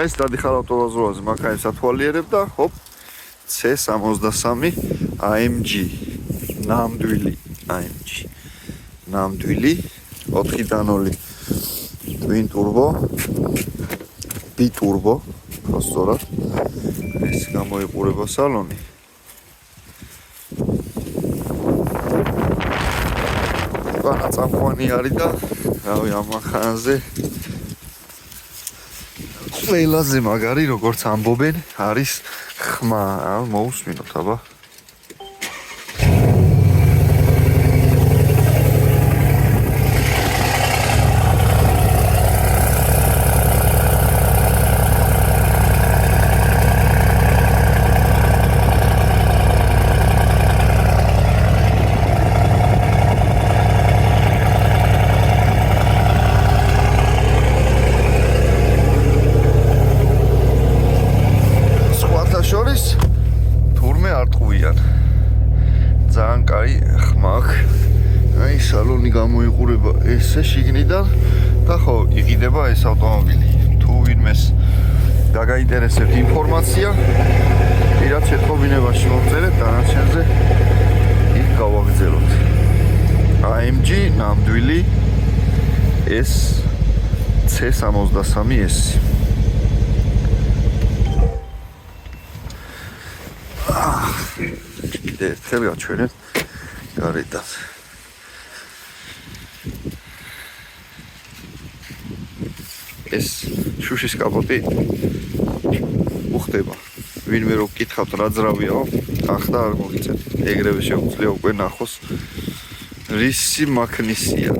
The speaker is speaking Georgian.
ეს დადიხარ ავტოვაზროვაზე, მანქანის ათვალიერებ და ჰოპ C63 AMG ნამდვილი AMG ნამდვილი 4x0 twin turbo biturbo სწორად ეს გამოიყურება სალონი ყველა წამყვანი არის და რავი ამ ხანზე ყველაზე მაგარი როგორც ამბობენ არის ხმა მოусმინოთ აბა თურმე არ ტყუიან ძალიან კაი ხმა აქვს აი სალონი გამოიყურება ესე შიგნიდან და ხო იყიდება ეს ავტომობილი თუ ვინმეს დაგაინტერესებთ ინფორმაცია პირად შეტყობინებაში მოვწერეთ დანარჩენზე იქ გავაგრძელოთ AMG ნამდვილი ეს C63S ერთხელ გაჩვენეთ გარედან ეს შუშის კაპოტი უხდება ვინმე რო გკითხავთ რა ძრავიაო ახლა არ მოგიწევთ ეგრევე შეუძლია უკვე ნახოს რისი მაქნისია